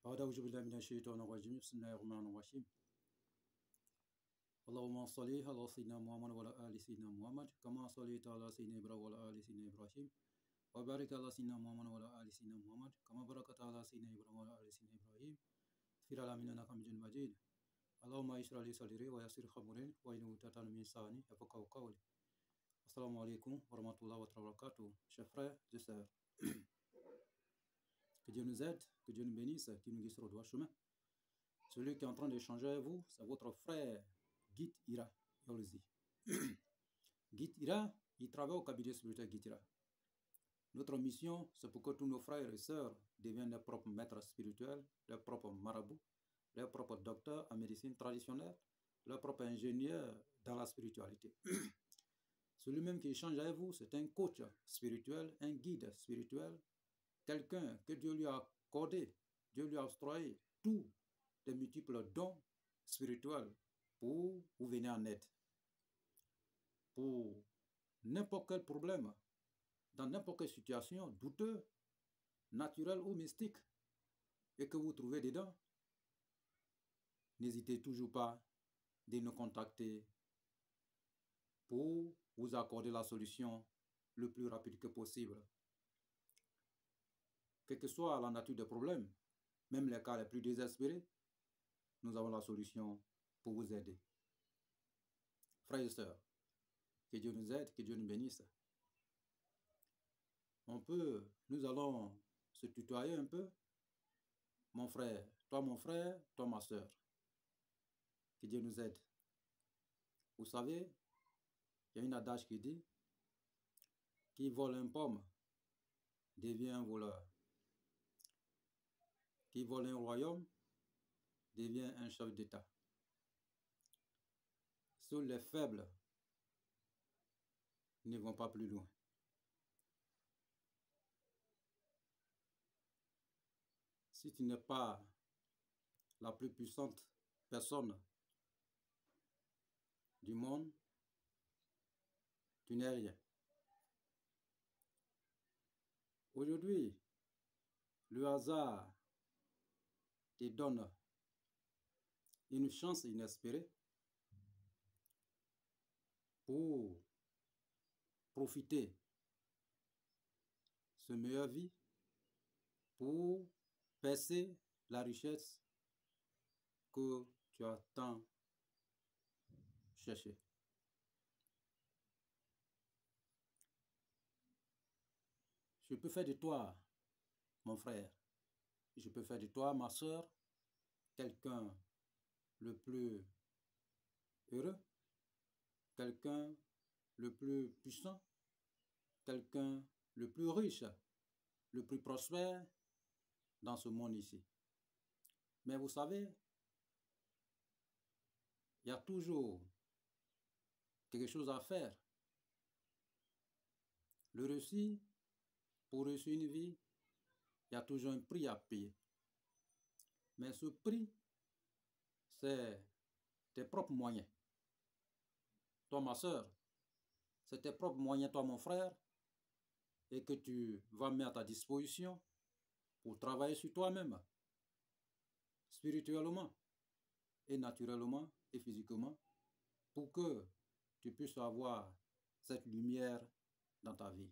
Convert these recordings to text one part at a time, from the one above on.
أعوذ بالله من الشيطان الرجيم بسم الله الرحمن الرحيم اللهم صل على سيدنا محمد وعلى آل سيدنا محمد كما صليت على سيدنا إبراهيم وعلى آل سيدنا إبراهيم وبارك على سيدنا محمد وعلى آل سيدنا محمد كما باركت على سيدنا إبراهيم وعلى آل سيدنا إبراهيم في العالمين إنك حميد مجيد اللهم اشرح لي صدري ويسر أمري واحلل عقدة من لساني يفقهوا قولي. Assalamu alaikum wa rahmatullahi wa barakatuh. Chers frères et sœurs, que Dieu nous aide, que Dieu nous bénisse, qu'il nous guide sur le droit chemin. Celui qui est en train d'échanger avec vous, c'est votre frère Guy Ira Yolzi. Guy Ira, il travaille au cabinet spirituel Guy Ira. Notre mission, c'est pour que tous nos frères et sœurs deviennent leurs propres maîtres spirituels, leurs propres marabouts, leurs propres docteurs en médecine traditionnelle, leurs propres ingénieurs dans la spiritualité. Celui-même qui échange avec vous, c'est un coach spirituel, un guide spirituel, quelqu'un que Dieu lui a accordé, Dieu lui a octroyé tous les multiples dons spirituels pour vous venir en aide. Pour n'importe quel problème, dans n'importe quelle situation douteuse, naturelle ou mystique, et que vous trouvez dedans, n'hésitez toujours pas de nous contacter pour vous accorder la solution le plus rapide que possible. Quelle que soit la nature des problèmes, même les cas les plus désespérés, nous avons la solution pour vous aider. Frères et sœurs, que Dieu nous aide, que Dieu nous bénisse. Nous allons se tutoyer un peu. Mon frère, toi ma sœur. Que Dieu nous aide. Vous savez, il y a une adage qui dit, qui vole un pomme devient un voleur. Qui vole un royaume devient un chef d'État. Seuls les faibles ne vont pas plus loin. Si tu n'es pas la plus puissante personne du monde, tu n'es rien. Aujourd'hui, le hasard te donne une chance inespérée pour profiter de ce meilleure vie, pour percer la richesse que tu as tant cherché. Je peux faire de toi, mon frère, je peux faire de toi, ma soeur, quelqu'un le plus heureux, quelqu'un le plus puissant, quelqu'un le plus riche, le plus prospère dans ce monde ici. Mais vous savez, il y a toujours quelque chose à faire. Le récit, pour réussir une vie, il y a toujours un prix à payer. Mais ce prix, c'est tes propres moyens. Toi, ma soeur, c'est tes propres moyens, toi, mon frère, et que tu vas mettre à ta disposition pour travailler sur toi-même, spirituellement, et naturellement, et physiquement, pour que tu puisses avoir cette lumière dans ta vie.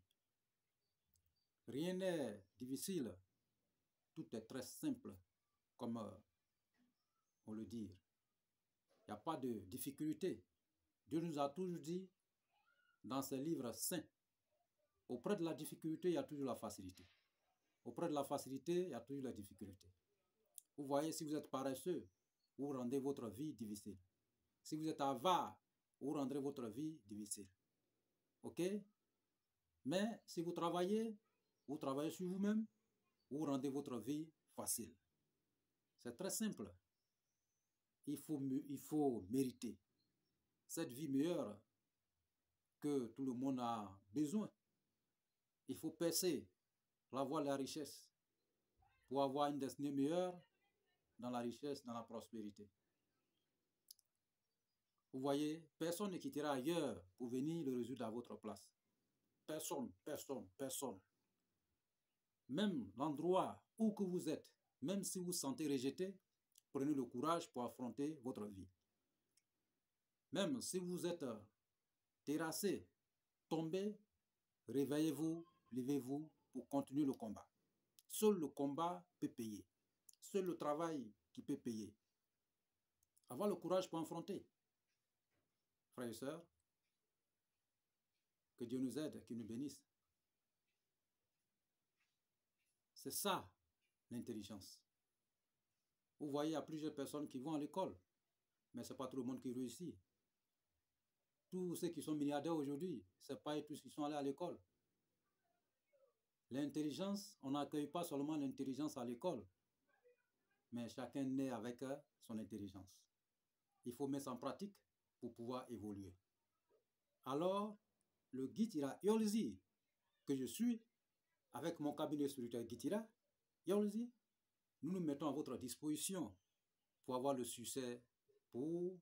Rien n'est difficile, tout est très simple, comme on le dit. Il n'y a pas de difficulté. Dieu nous a toujours dit dans ses livres saints, auprès de la difficulté, il y a toujours la facilité. Auprès de la facilité, il y a toujours la difficulté. Vous voyez, si vous êtes paresseux, vous rendez votre vie difficile. Si vous êtes avare, vous rendrez votre vie difficile. Ok? Mais si vous travaillez sur vous-même, vous rendez votre vie facile. C'est très simple. Il faut mériter cette vie meilleure que tout le monde a besoin. Il faut percer la voie de la richesse pour avoir une destinée meilleure dans la richesse, dans la prospérité. Vous voyez, personne ne quittera ailleurs pour venir le résoudre à votre place. Personne, personne, personne. Même l'endroit où que vous êtes, Même si vous vous sentez rejeté, prenez le courage pour affronter votre vie. Même si vous êtes terrassé, tombez, réveillez-vous, levez-vous pour continuer le combat. Seul le combat peut payer. Seul le travail qui peut payer. Avoir le courage pour affronter. Frères et sœurs, que Dieu nous aide, qu'il nous bénisse. C'est ça, l'intelligence. Vous voyez, il y a plusieurs personnes qui vont à l'école, mais ce n'est pas tout le monde qui réussit. Tous ceux qui sont milliardaires aujourd'hui, ce n'est pas tous qui sont allés à l'école. L'intelligence, on n'accueille pas seulement l'intelligence à l'école, mais chacun naît avec son intelligence. Il faut mettre ça en pratique pour pouvoir évoluer. Alors, le Gitira Yolzi, que je suis, avec mon cabinet spirituel Gitira Yolzi, nous nous mettons à votre disposition pour avoir le succès, pour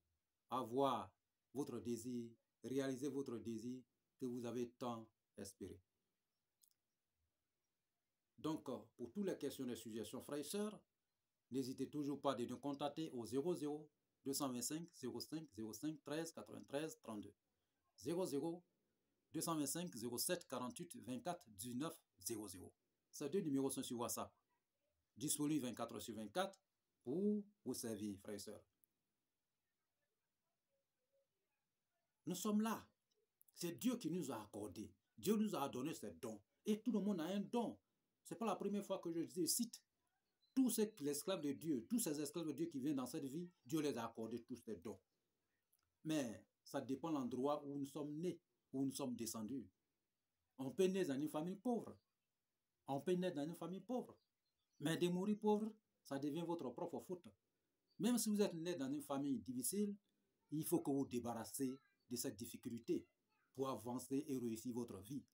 avoir votre désir, réaliser votre désir que vous avez tant espéré. Donc, pour toutes les questions et suggestions, frères et sœurs, n'hésitez toujours pas de nous contacter au 00 225 05 05 13 93 32. 00 225 07 48 24 19 00. Ces deux numéros sont sur WhatsApp, disponibles 24/24 pour vous servir, frères et sœurs. Nous sommes là. C'est Dieu qui nous a accordé. Dieu nous a donné ces dons. Et tout le monde a un don. Ce n'est pas la première fois que je cite. Tous ces esclaves de Dieu, tous ces esclaves de Dieu qui viennent dans cette vie, Dieu les a accordés tous ces dons. Mais ça dépend de l'endroit où nous sommes nés, où nous sommes descendus. On peut naître dans une famille pauvre. On peut naître dans une famille pauvre. Mais de mourir pauvre, ça devient votre propre faute. Même si vous êtes né dans une famille difficile, il faut que vous vous débarrassez de cette difficulté pour avancer et réussir votre vie.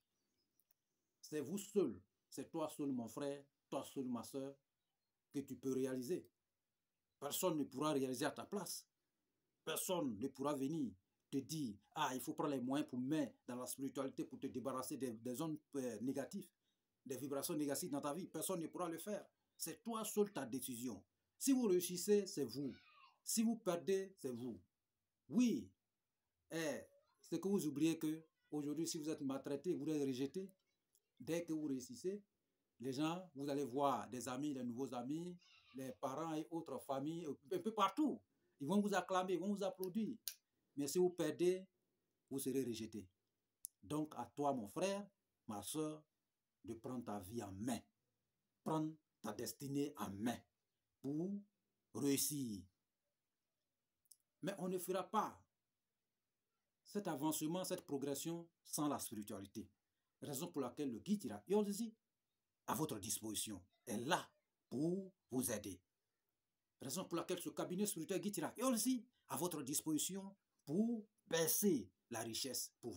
C'est vous seul, c'est toi seul mon frère, toi seul ma soeur, que tu peux réaliser. Personne ne pourra réaliser à ta place. Personne ne pourra venir te dire, ah, il faut prendre les moyens pour mettre dans la spiritualité pour te débarrasser des ondes négatives, des vibrations négatives dans ta vie. Personne ne pourra le faire. C'est toi seul ta décision. Si vous réussissez, c'est vous. Si vous perdez, c'est vous. Oui, c'est que vous oubliez que aujourd'hui, si vous êtes maltraité, vous êtes rejeté, dès que vous réussissez, les gens, vous allez voir des amis, des nouveaux amis, les parents et autres familles, un peu partout. Ils vont vous acclamer, ils vont vous applaudir. Mais si vous perdez, vous serez rejeté. Donc, à toi, mon frère, ma soeur, de prendre ta vie en main. Prendre ta destinée en main pour réussir. Mais on ne fera pas cet avancement, cette progression sans la spiritualité. Raison pour laquelle le guide Ira Yolzi, à votre disposition, est là pour vous aider. Raison pour laquelle ce cabinet spirituel guide Ira Yolzi, à votre disposition pour percer la richesse pour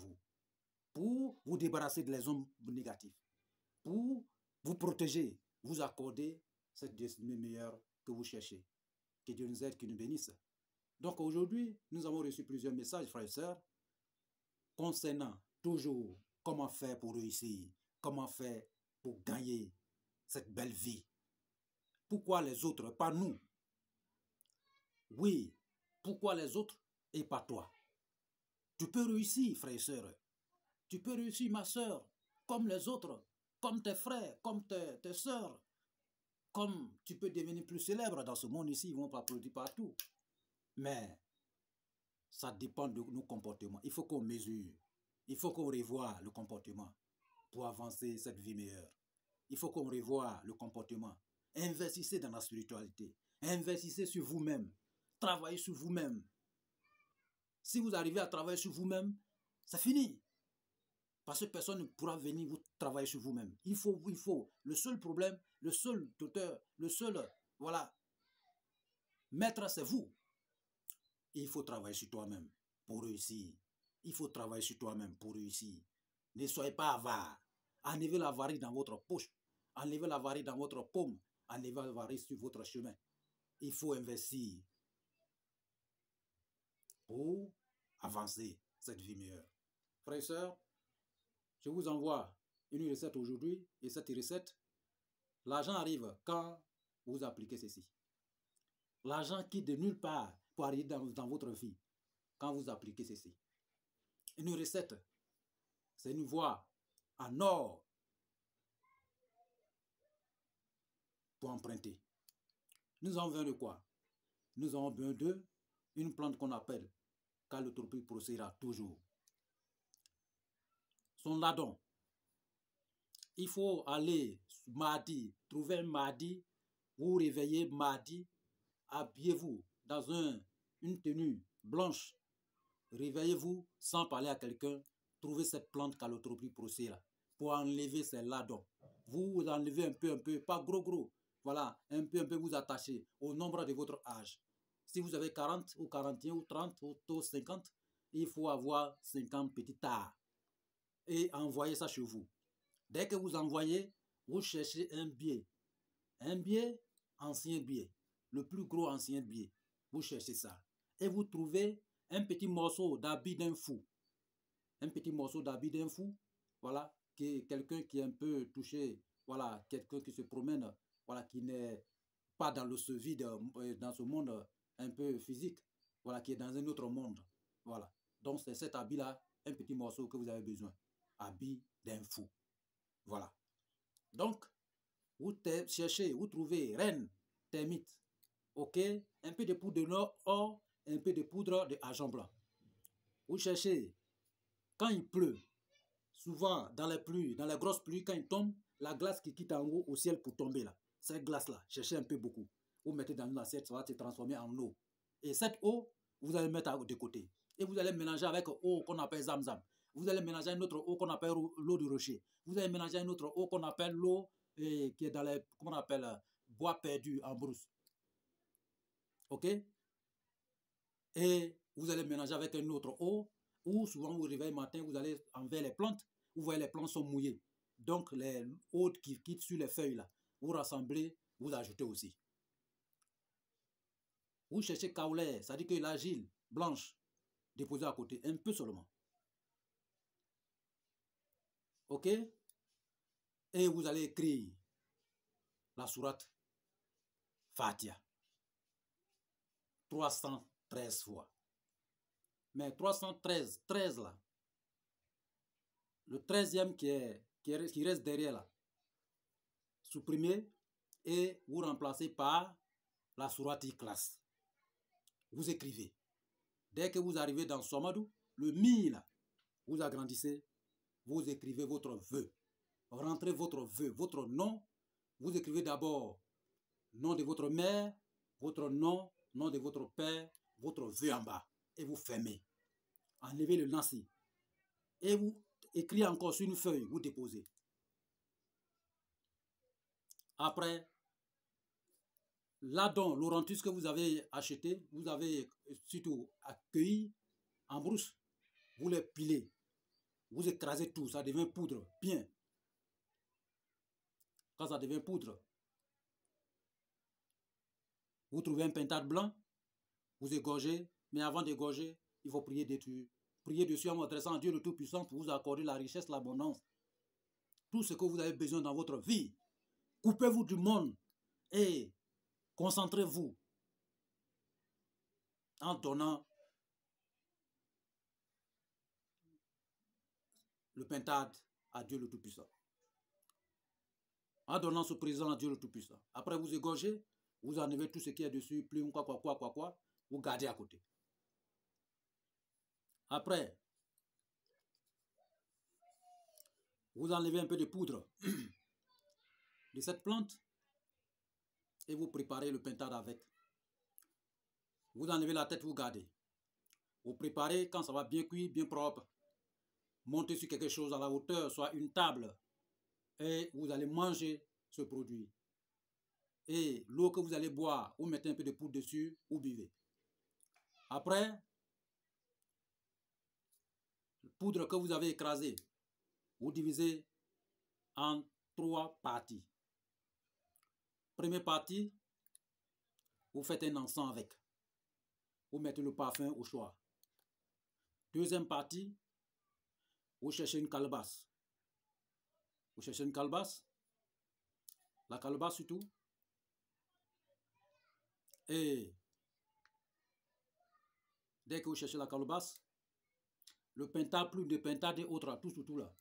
vous débarrasser des hommes négatifs, pour vous protéger, vous accorder cette destinée meilleure que vous cherchez. Que Dieu nous aide, qu'il nous bénisse. Donc aujourd'hui, nous avons reçu plusieurs messages, frères et sœurs, concernant toujours comment faire pour réussir, comment faire pour gagner cette belle vie. Pourquoi les autres, pas nous? Oui, pourquoi les autres et pas toi? Tu peux réussir, frères et sœurs. Tu peux réussir, ma sœur, comme les autres, comme tes frères, comme tes sœurs. Comme tu peux devenir plus célèbre dans ce monde ici, ils vont t'applaudir partout. Mais ça dépend de nos comportements. Il faut qu'on mesure. Il faut qu'on revoie le comportement pour avancer cette vie meilleure. Il faut qu'on revoie le comportement. Investissez dans la spiritualité. Investissez sur vous-même. Travaillez sur vous-même. Si vous arrivez à travailler sur vous-même, c'est fini. Parce que personne ne pourra venir vous travailler sur vous-même. Il faut. Le seul problème, le seul tuteur, le seul, voilà, maître, c'est vous. Il faut travailler sur toi-même pour réussir. Il faut travailler sur toi-même pour réussir. Ne soyez pas avare. Enlevez l'avarie dans votre poche. Enlevez l'avarie dans votre paume. Enlevez l'avarie sur votre chemin. Il faut investir pour avancer cette vie meilleure. Frères et sœurs, je vous envoie une recette aujourd'hui. Et cette recette, l'argent arrive quand vous appliquez ceci. L'argent quitte de nulle part pour arriver dans votre vie quand vous appliquez ceci. Une recette, c'est une voie en or pour emprunter. Nous avons besoin de quoi? Nous avons besoin d'une plante qu'on appelle Calotropis procera toujours. Son ladon. Il faut aller mardi, trouver un mardi, vous réveillez mardi, habillez-vous dans une tenue blanche, réveillez-vous sans parler à quelqu'un, trouvez cette plante Calotropis procera pour enlever ces ladons. Vous enlevez un peu, pas gros, voilà, un peu vous attachez au nombre de votre âge. Si vous avez 40 ou 41 ou 30 ou 50, il faut avoir 50 petits tas et envoyez ça chez vous. Dès que vous envoyez, vous cherchez un biais, ancien biais, le plus gros ancien biais. Vous cherchez ça et vous trouvez un petit morceau d'habit d'un fou. Un petit morceau d'habit d'un fou, voilà, qui est quelqu'un qui est un peu touché, voilà, quelqu'un qui se promène, voilà, qui n'est pas dans le vide, dans ce monde un peu physique, voilà, qui est dans un autre monde, voilà. Donc c'est cet habit-là, un petit morceau que vous avez besoin, habit d'un fou, voilà. Donc, vous cherchez, vous trouvez reine, termite, ok, un peu de poudre de or, un peu de poudre d'argent blanc. Vous cherchez, quand il pleut, souvent dans les pluies, dans les grosses pluies, quand il tombe, la glace qui quitte en haut au ciel pour tomber là, cette glace-là, cherchez un peu beaucoup. Vous mettez dans une assiette, ça va se transformer en eau. Et cette eau, vous allez mettre de côté. Et vous allez mélanger avec eau qu'on appelle zamzam. Vous allez mélanger une autre eau qu'on appelle l'eau du rocher. Vous allez mélanger une autre eau qu'on appelle l'eau qui est dans les, comment on appelle, bois perdu en brousse. Ok? Et vous allez mélanger avec une autre eau, ou souvent vous réveillez le matin, vous allez envers les plantes, vous voyez les plantes sont mouillées. Donc les eaux qui quittent sur les feuilles là, vous rassemblez, vous ajoutez aussi. Vous cherchez kaolé, ça dit que l'argile blanche déposée à côté, un peu seulement. Ok? Et vous allez écrire la sourate Fatiha 313 fois. Mais 313, 13 là, le 13e qui reste derrière là, supprimez et vous remplacez par la sourate Ikhlas. Vous écrivez. Dès que vous arrivez dans Somadou, le mi là, vous agrandissez, vous écrivez votre vœu. Rentrez votre vœu, votre nom. Vous écrivez d'abord nom de votre mère, votre nom, nom de votre père, votre vœu en bas. Et vous fermez. Enlevez le lanci. Et vous écrivez encore sur une feuille, vous déposez. Après, l'adon, l'orantus que vous avez acheté, vous avez surtout accueilli en brousse, vous les pilez. Vous écrasez tout, ça devient poudre, bien. Quand ça devient poudre, vous trouvez un pentade blanc, vous égorgez, mais avant d'égorger, il faut prier dessus. Priez dessus en m'adressant à Dieu le Tout-Puissant pour vous accorder la richesse, l'abondance. Tout ce que vous avez besoin dans votre vie. Coupez-vous du monde et concentrez-vous en donnant le pentade à Dieu le Tout-Puissant. En donnant ce présent à Dieu le Tout-Puissant. Après, vous égorgez, vous enlevez tout ce qui est dessus, plume, quoi, vous gardez à côté. Après, vous enlevez un peu de poudre de cette plante et vous préparez le pentade avec. Vous enlevez la tête, vous gardez. Vous préparez quand ça va bien cuit, bien propre. Montez sur quelque chose à la hauteur, soit une table, et vous allez manger ce produit. Et l'eau que vous allez boire, vous mettez un peu de poudre dessus, vous buvez. Après, la poudre que vous avez écrasée, vous divisez en 3 parties. Première partie, vous faites un encens avec. Vous mettez le parfum au choix. Deuxième partie, vous cherchez une calebasse. Vous cherchez une calebasse. La calebasse surtout, Et dès que vous cherchez la calebasse, le pintade, plus de pintade et autres, tout là,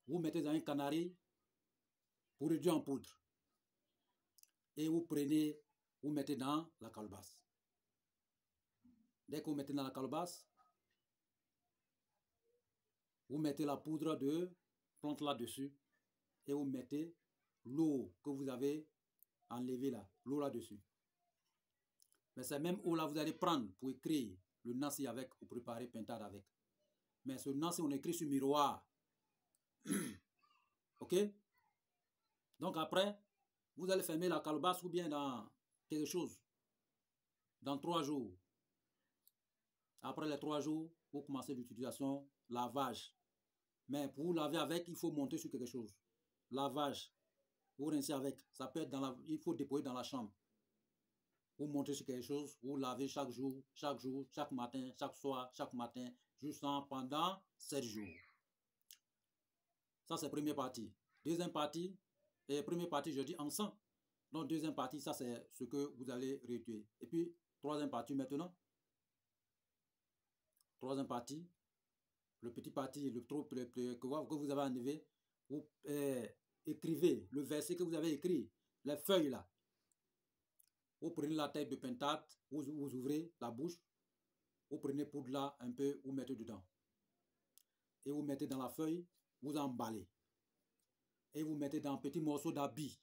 vous mettez dans un canari pour réduire en poudre. Et vous prenez, vous mettez dans la calebasse. Dès que vous mettez dans la calebasse, vous mettez la poudre de plante là-dessus et vous mettez l'eau que vous avez enlevée là, l'eau là-dessus. Mais c'est même eau là vous allez prendre pour écrire le nasi avec, pour préparer pintade avec. Mais ce nasi, on écrit sur miroir. Ok? Donc après, vous allez fermer la calebasse ou bien dans quelque chose. Dans 3 jours. Après les 3 jours, vous commencez l'utilisation, lavage. Mais pour vous laver avec, il faut monter sur quelque chose. Lavage. Vous rincez avec. Ça peut être dans la, il faut déposer dans la chambre. Vous montez sur quelque chose, vous lavez chaque jour, chaque matin, chaque soir, chaque matin, jusqu'en pendant 7 jours. Ça, c'est la première partie. Deuxième partie, et première partie, je dis ensemble. Donc, deuxième partie, ça, c'est ce que vous allez rétuer. Et puis, troisième partie maintenant. Troisième partie, le petit parti, le trop que vous avez enlevé, vous écrivez le verset que vous avez écrit, les feuilles là. Vous prenez la tête de pintade, vous ouvrez la bouche, vous prenez poudre là un peu, vous mettez dedans. Et vous mettez dans la feuille, vous emballez. Et vous mettez dans un petit morceau d'habit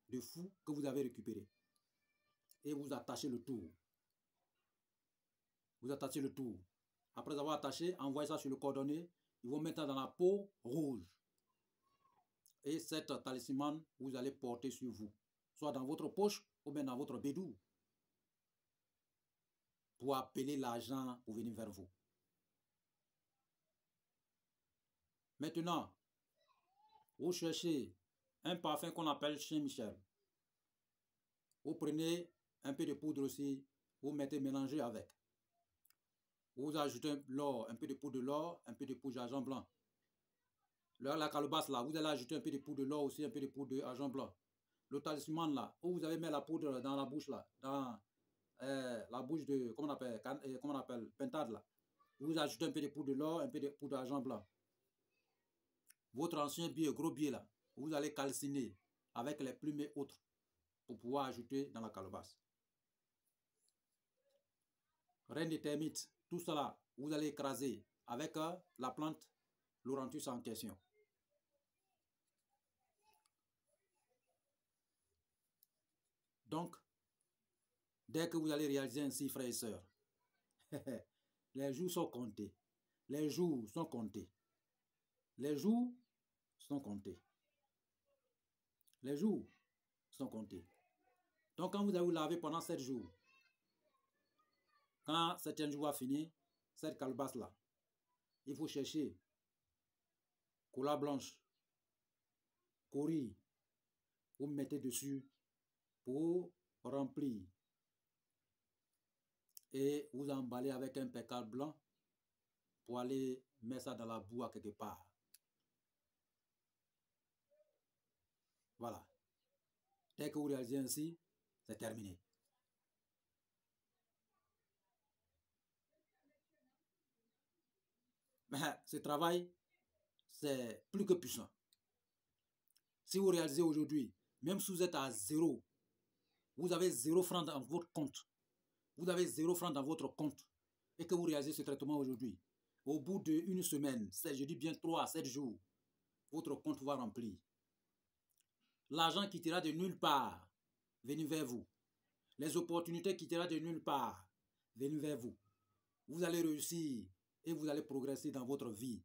de fou que vous avez récupéré. Et vous attachez le tour. Vous attachez le tour. Après avoir attaché, envoyez ça sur le cordonnier. Ils vont mettre dans la peau rouge. Et cette talisman, vous allez porter sur vous. Soit dans votre poche ou bien dans votre bédou. Pour appeler l'argent pour venir vers vous. Maintenant, vous cherchez un parfum qu'on appelle Chien Michel. Vous prenez un peu de poudre aussi. Vous mettez mélanger avec. Vous ajoutez l'or, un peu de poudre de l'or, un peu de poudre d'argent blanc. Là, la calebasse là, vous allez ajouter un peu de poudre de l'or aussi, un peu de poudre d'argent blanc. Le talisman là, où vous avez mis la poudre dans la bouche là, dans la bouche de, comment on appelle, pintade là. Vous ajoutez un peu de poudre de l'or, un peu de poudre d'argent blanc. Votre ancien billet, gros billet là, vous allez calciner avec les plumes et autres pour pouvoir ajouter dans la calebasse. Reine des termites, tout cela, vous allez écraser avec la plante Laurentus en question. Donc, dès que vous allez réaliser ainsi, frères et sœurs, les jours sont comptés. Les jours sont comptés. Les jours sont comptés. Les jours sont comptés. Donc, quand vous allez vous laver pendant 7 jours, quand 7e jour va finir, cette calebasse-là, il faut chercher cola blanche, cori, vous mettez dessus pour remplir. Et vous emballez avec un pécale blanc pour aller mettre ça dans la boue à quelque part. Voilà. Dès que vous réalisez ainsi, c'est terminé. Mais ce travail, c'est plus que puissant. Si vous réalisez aujourd'hui, même si vous êtes à 0, vous avez 0 francs dans votre compte. Vous avez 0 francs dans votre compte. Et que vous réalisez ce traitement aujourd'hui. Au bout d'une semaine, je dis bien 3 à 7 jours, votre compte va remplir. L'argent quittera de nulle part, venir vers vous. Les opportunités quitteront de nulle part, venir vers vous. Vous allez réussir et vous allez progresser dans votre vie.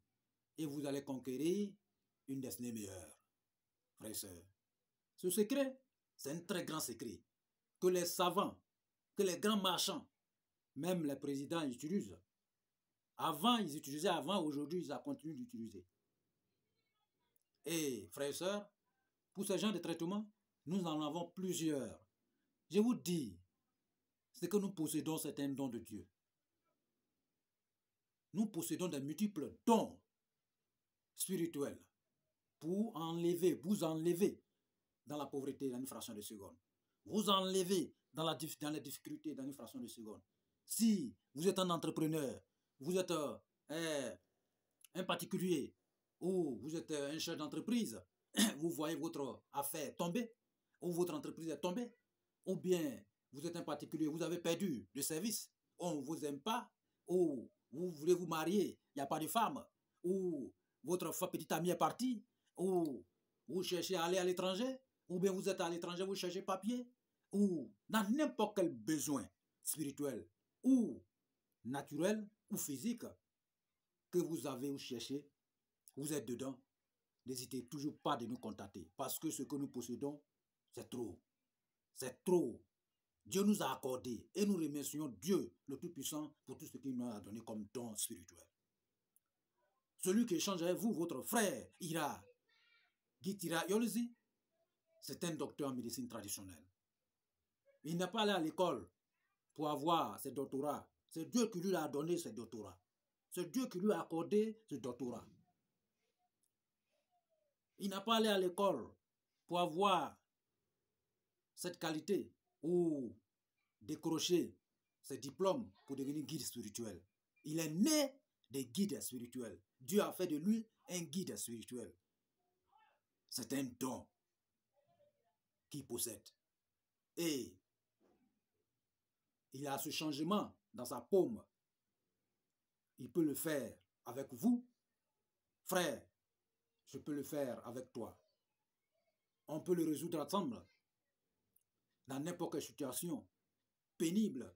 Et vous allez conquérir une destinée meilleure. Frères et sœurs, ce secret, c'est un très grand secret que les savants, que les grands marchands, même les présidents utilisent. Avant, ils utilisaient avant, aujourd'hui, ils continuent d'utiliser. Et frères et sœurs, pour ce genre de traitement, nous en avons plusieurs. Je vous dis, c'est que nous possédons certains dons de Dieu. Nous possédons des multiples dons spirituels pour vous enlever dans la pauvreté en une fraction de seconde. vous enlever dans les difficultés dans une fraction de seconde. Si vous êtes un entrepreneur, vous êtes un particulier ou vous êtes un chef d'entreprise, vous voyez votre affaire tomber ou votre entreprise est tombée, ou bien vous êtes un particulier, vous avez perdu le service, on ne vous aime pas, ou vous voulez vous marier, il n'y a pas de femme, ou votre petite amie est partie, ou vous cherchez à aller à l'étranger, ou bien vous êtes à l'étranger, vous cherchez papier, ou dans n'importe quel besoin spirituel, ou naturel, ou physique, que vous avez ou cherchez, vous êtes dedans, n'hésitez toujours pas de nous contacter, parce que ce que nous possédons, c'est trop. C'est trop. Dieu nous a accordé et nous remercions Dieu, le Tout-Puissant, pour tout ce qu'il nous a donné comme don spirituel. Celui qui échange avec vous, votre frère Gitira Yolzi, c'est un docteur en médecine traditionnelle. Il n'est pas allé à l'école pour avoir ses doctorats. C'est Dieu qui lui a donné ses doctorats. C'est Dieu qui lui a accordé ce doctorat. Il n'a pas allé à l'école pour avoir cette qualité ou décrocher ses diplômes pour devenir guide spirituel. Il est né des guides spirituels. Dieu a fait de lui un guide spirituel. C'est un don qu'il possède. Et il a ce changement dans sa paume. Il peut le faire avec vous. Frère, je peux le faire avec toi. On peut le résoudre ensemble dans n'importe quelle situation pénible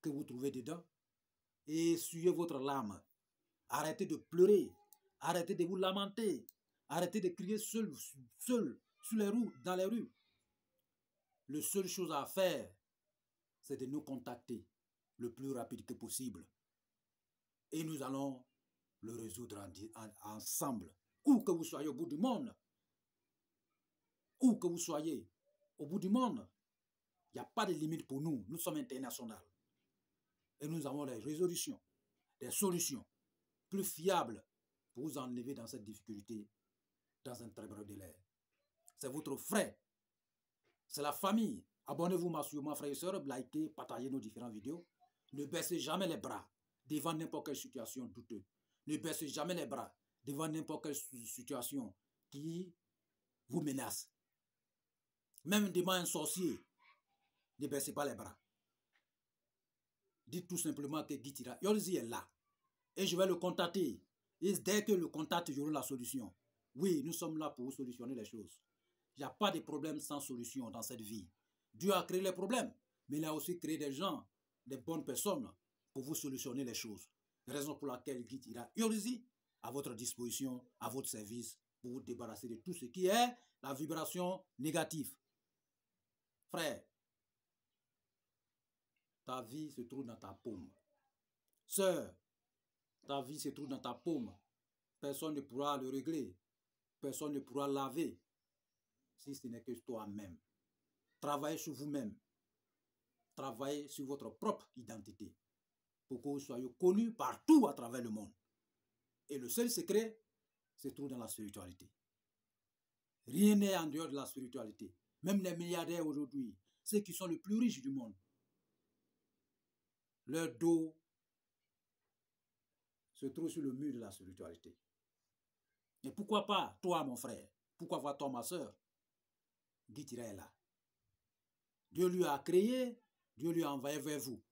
que vous trouvez dedans. Et essuyez votre larme. Arrêtez de pleurer. Arrêtez de vous lamenter. Arrêtez de crier seul sur les rues, dans les rues. La seule chose à faire, c'est de nous contacter le plus rapide que possible. Et nous allons le résoudre ensemble. Où que vous soyez au bout du monde. Où que vous soyez au bout du monde. Il n'y a pas de limite pour nous. Nous sommes internationaux. Et nous avons des résolutions, des solutions plus fiables pour vous enlever dans cette difficulté dans un très bref délai. C'est votre frère. C'est la famille. Abonnez-vous massivement, frères et sœurs. Likez, partagez nos différentes vidéos. Ne baissez jamais les bras devant n'importe quelle situation douteuse. Ne baissez jamais les bras devant n'importe quelle situation qui vous menace. Même devant un sorcier, ne baissez pas les bras. Dites tout simplement que Gitira Yolzi est là. Et je vais le contacter. Et dès que le contacte, j'aurai la solution. Oui, nous sommes là pour solutionner les choses. Il n'y a pas de problème sans solution dans cette vie. Dieu a créé les problèmes, mais il a aussi créé des gens, des bonnes personnes pour vous solutionner les choses. Raison pour laquelle Gitira Yolzi à votre disposition, à votre service, pour vous débarrasser de tout ce qui est la vibration négative. Frère, ta vie se trouve dans ta paume. Sœur, ta vie se trouve dans ta paume. Personne ne pourra le régler. Personne ne pourra laver si ce n'est que toi-même. Travaillez sur vous-même. Travaillez sur votre propre identité pour que vous soyez connus partout à travers le monde. Et le seul secret se trouve dans la spiritualité. Rien n'est en dehors de la spiritualité. Même les milliardaires aujourd'hui, ceux qui sont les plus riches du monde, leur dos se trouve sur le mur de la spiritualité. Et pourquoi pas toi, mon frère? Pourquoi pas toi, ma soeur? Gitira est là. Dieu lui a créé, Dieu lui a envoyé vers vous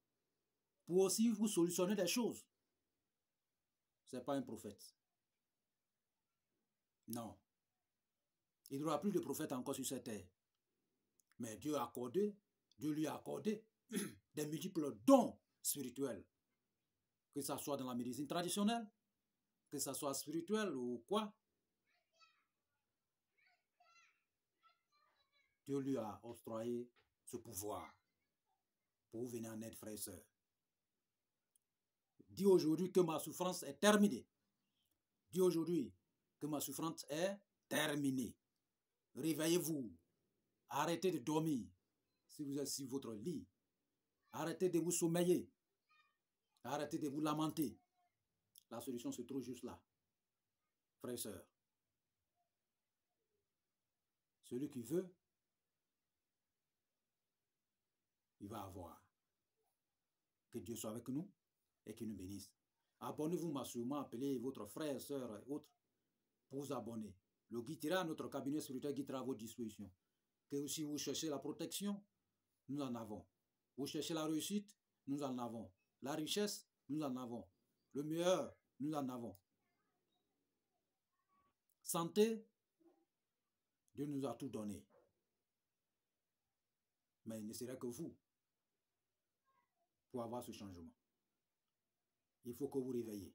pour aussi vous solutionner des choses. Ce n'est pas un prophète. Non. Il n'y aura plus de prophète encore sur cette terre. Mais Dieu lui a accordé des multiples dons spirituels. Que ce soit dans la médecine traditionnelle, que ce soit spirituel ou quoi. Dieu lui a octroyé ce pouvoir pour vous venir en aide, frères et sœurs. Dis aujourd'hui que ma souffrance est terminée. Dis aujourd'hui que ma souffrance est terminée. Réveillez-vous. Arrêtez de dormir si vous êtes sur votre lit. Arrêtez de vous sommeiller. Arrêtez de vous lamenter. La solution se trouve juste là. Frères et sœurs. Celui qui veut il va avoir. Que Dieu soit avec nous et qu'il nous bénisse. Abonnez-vous massivement, appelez votre frère, soeur et autres pour vous abonner. Le Guitira, notre cabinet spirituel Guitira à votre disposition. Que si vous cherchez la protection, nous en avons. Vous cherchez la réussite, nous en avons. La richesse, nous en avons. Le meilleur, nous en avons. Santé, Dieu nous a tout donné. Mais il ne serait que vous pour avoir ce changement. Il faut que vous réveillez.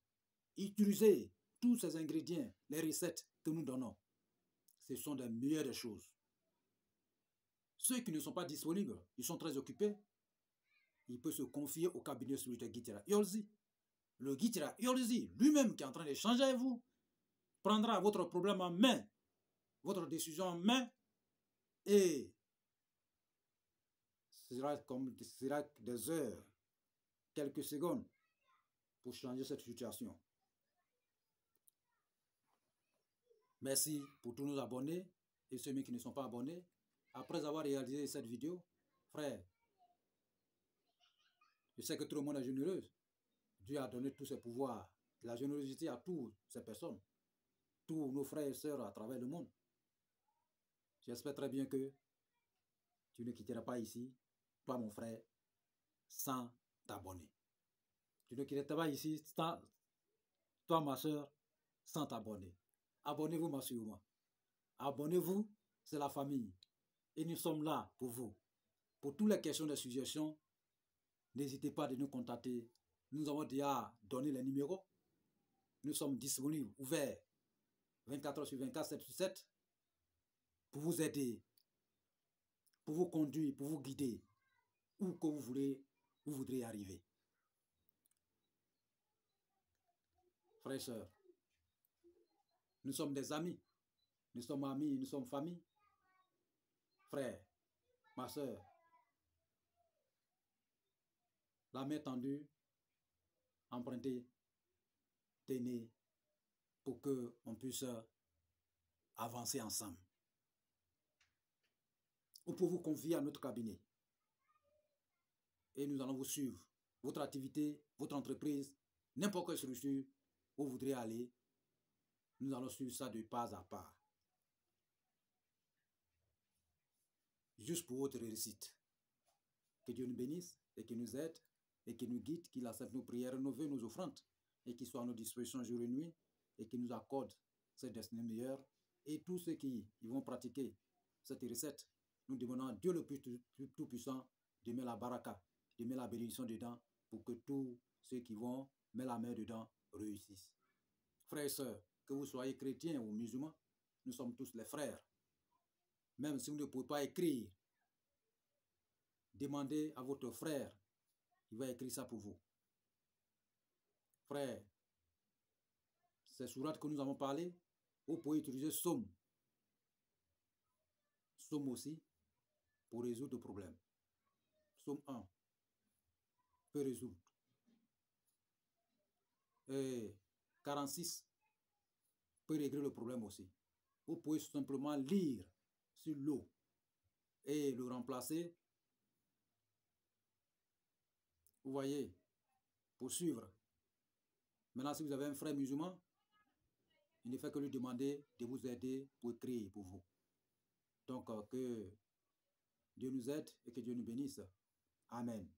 Utilisez tous ces ingrédients, les recettes que nous donnons. Ce sont des meilleures des choses. Ceux qui ne sont pas disponibles, ils sont très occupés. Il peut se confier au cabinet spirituel Guitira Yolzi. Le Guitira Yolzi, lui-même qui est en train d'échanger avec vous, prendra votre problème en main, votre décision en main, et ce sera des heures, quelques secondes, pour changer cette situation. Merci pour tous nos abonnés et ceux qui ne sont pas abonnés. Après avoir réalisé cette vidéo, frère, je sais que tout le monde est généreux. Dieu a donné tous ses pouvoirs, la générosité à toutes ces personnes, tous nos frères et sœurs à travers le monde. J'espère très bien que tu ne quitteras pas ici, toi mon frère, sans t'abonner. Tu ne quitteras pas ici, toi ma soeur, sans t'abonner. Abonnez-vous massivement. Abonnez-vous, c'est la famille. Et nous sommes là pour vous. Pour toutes les questions de suggestions, n'hésitez pas à nous contacter. Nous avons déjà donné les numéros. Nous sommes disponibles, ouverts, 24 heures sur 24, 7 sur 7, pour vous aider, pour vous conduire, pour vous guider, où que vous voudrez arriver. Frères et sœurs, nous sommes des amis. Nous sommes amis, nous sommes famille. Frère, ma sœur, la main tendue, empruntée, tenez, pour qu'on puisse avancer ensemble. Ou pour vous confier à notre cabinet. Et nous allons vous suivre. Votre activité, votre entreprise, n'importe quelle structure où vous voudrez aller, nous allons suivre ça de pas à pas. Juste pour votre réussite. Que Dieu nous bénisse et qu'il nous aide et qu'il nous guide, qu'il accepte nos prières, nos vœux, nos offrandes et qu'il soit à nos dispositions jour et nuit et qu'il nous accorde cette destinée meilleure. Et tous ceux qui vont pratiquer cette recette, nous demandons à Dieu le Tout-Puissant de mettre la baraka, de mettre la bénédiction dedans pour que tous ceux qui vont mettre la main dedans réussissent. Frères et sœurs, que vous soyez chrétiens ou musulmans, nous sommes tous les frères. Même si vous ne pouvez pas écrire, demandez à votre frère, il va écrire ça pour vous. Frère, ces sourates que nous avons parlé, vous pouvez utiliser Somme. Somme aussi, pour résoudre le problème. Somme 1 peut résoudre. Et 46 peut régler le problème aussi. Vous pouvez simplement lire sur l'eau et le remplacer. Vous voyez, pour suivre. Maintenant, si vous avez un frère musulman, il ne fait que lui demander de vous aider pour écrire pour vous. Donc, que Dieu nous aide et que Dieu nous bénisse. Amen.